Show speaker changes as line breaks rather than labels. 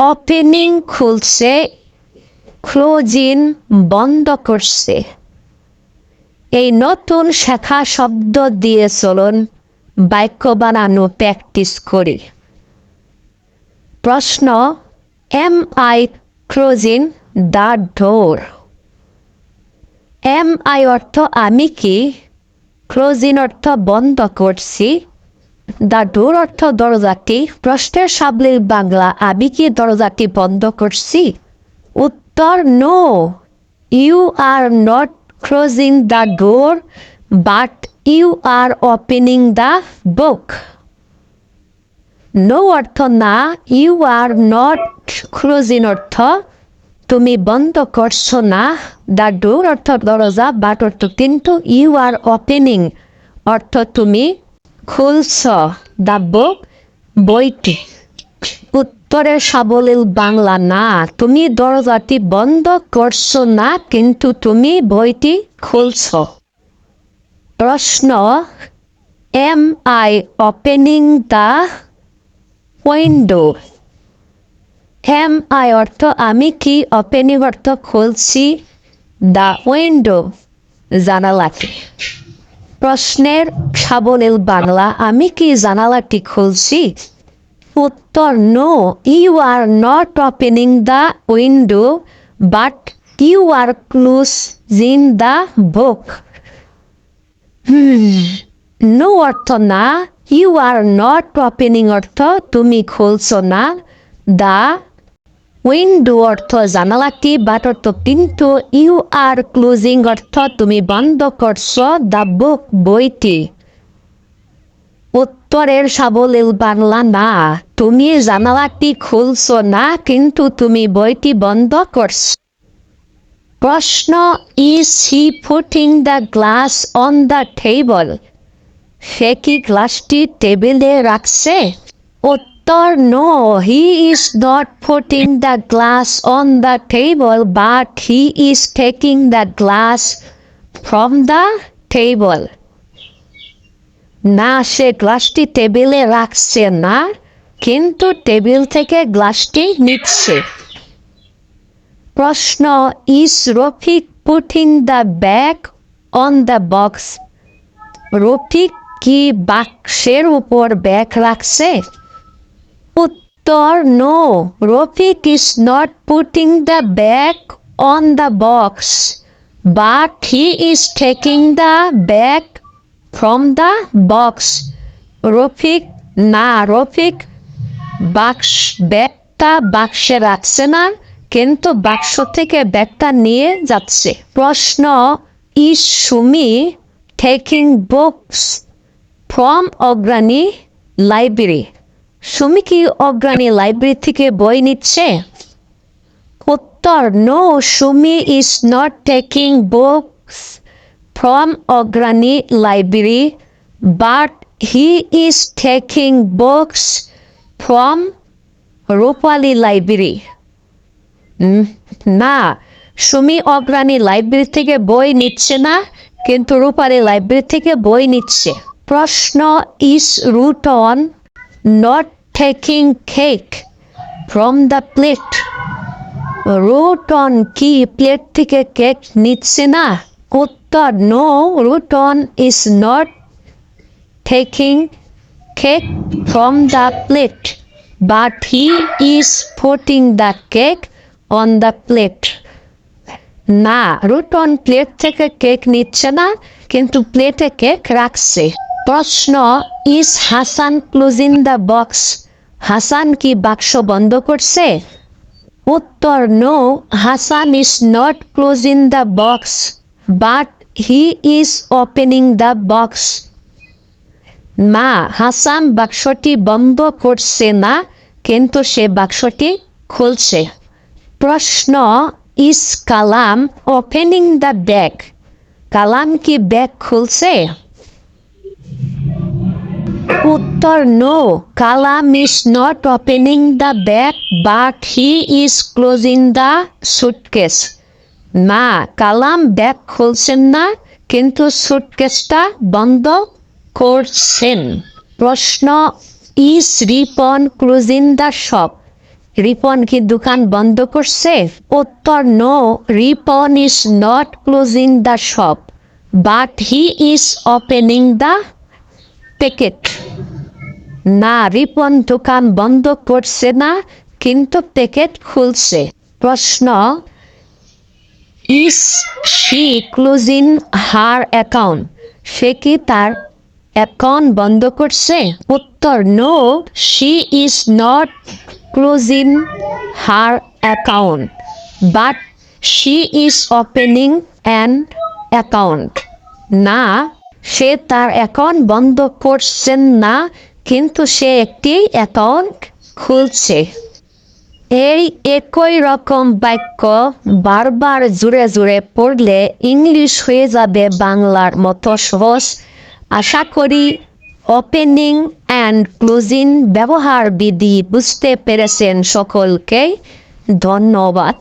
Opening খুলছে, closing বন্ধ করছে। এই নতুন শেখা শব্দ দিয়ে চলুন বাক্য বানানো প্র্যাকটিস করি। প্রশ্ন, am I closing the door? Am I অর্থ আমি কি, ক্লোজিং অর্থ বন্ধ করছি, দ্য ডোর অর্থ দরজাটি। প্রশ্নের সাবলীল বাংলা, আমি কি দরজাটি বন্ধ করছি? উত্তর, no, you are not closing the door but you are opening the book. No অর্থ না, ইউ আর নট ক্লোজিং অর্থ তুমি বন্ধ করছো না, দ্য ডোর অর্থ দরজা, বাট অর্থ কিন্তু, ইউ আর ওপেনিং অর্থ তুমি খুলছ দ্য বুক বইটি। উত্তরের সাবলীল বাংলা, না, তুমি দরজাটি বন্ধ করছো না কিন্তু তুমি বইটি খুলছ। প্রশ্ন, am I opening the window? Am I অর্থ আমি কি, ওপেনিং অর্থ খুলছি, দ্য উইন্ডো জানালাটি। প্রশ্নের সাবলীল বাংলা, আমি কি জানালাটি খুলছি? উত্তর, no, you are not opening the window but you are closing the book. No অর্থ না, ইউ আর নট ওপেনিং অর্থ তুমি খুলছো না, দ্য উইন্ডো অর্থ জানালাটি, বাট অর্থ কিন্তু, ইউ আর ক্লোজিং অর্থ তুমি বন্ধ করছো, দ্য বুক বইটি। উত্তরের সাবলীল বাংলা, না, তুমি জানালাটি খুলছো না কিন্তু তুমি বইটি বন্ধ করছো। প্রশ্ন, is he putting the glass on the table? সে কি গ্লাসটি টেবিলে রাখছে? উত্তর, no, he is not putting the glass on the table but he is taking the glass from the table. না, সে গ্লাসটি টেবিলে রাখছে না কিন্তু টেবিল থেকে গ্লাসটি নিচ্ছে। প্রশ্ন, is Rafiq putting the bag on the box? Rafiq কি বাক্সের উপর ব্যাগ রাখছে? উত্তর, no, Rafiq is not putting the bag on the box but he is taking the bag from the box. Rafiq, না, রফিক ব্যাগটা বাক্সে রাখছে না কিন্তু বাক্স থেকে ব্যাগটা নিয়ে যাচ্ছে। প্রশ্ন, is Sumi taking books from Agrani library? Sumi কি অগ্রণী লাইব্রেরি থেকে বই নিচ্ছে? উত্তর, no, Sumi is not taking books from Agrani library but he is taking books from Rupali library. না, সুমি অগ্রণী লাইব্রেরি থেকে বই নিচ্ছে না কিন্তু রূপালী লাইব্রেরি থেকে বই নিচ্ছে। প্রশ্ন, is Ruton not taking cake from the plate? Ruton কি প্লেট থেকে কেক নিচ্ছে না? উত্তর, no, Ruton is not taking cake from the plate but he is putting the cake on the plate. না, রুটন প্লেট থেকে কেক নিচ্ছে না কিন্তু প্লেটে কেক রাখছে। প্রশ্ন, is Hasan closing the box? Hasan কি বাক্স বন্ধ করছে? উত্তর, no, Hasan is not closing the box but he is opening the box. না, হাসান বাক্সটি বন্ধ করছে না কিন্তু সে বাক্সটি খুলছে। প্রশ্ন, is Kalam opening the bag? Kalam কি ব্যাগ খুলছে? উত্তর, no, Kalam is not opening the bag but he is closing the suitcase. না, কালাম ব্যাগ খুলছেন না কিন্তু সুটকেসটা বন্ধ করছেন। প্রশ্ন, is Ripon closing the shop? Ripon কি দোকান বন্ধ করছে? উত্তর, no, Ripon is not closing the shop but he is opening the packet. না, রিপন দোকান বন্ধ করছে না, কিন্তু প্যাকেট খুলছে। প্রশ্ন, is she closing her account? সে কি তার অ্যাকাউন্ট বন্ধ করছে? উত্তর, no, she is not closing her account but she is opening an account. না, সে তার অ্যাকাউন্ট বন্ধ করছেন না, কিন্তু সে একটি অ্যাকাউন্ট খুলছে। এই একই রকম বাক্য বারবার জুড়ে জুড়ে পড়লে ইংলিশ হয়ে যাবে বাংলার মতো সহজ। আশা করি ওপেনিং অ্যান্ড ক্লোজিং ব্যবহার বিধি বুঝতে পেরেছেন সকলকে। ধন্যবাদ।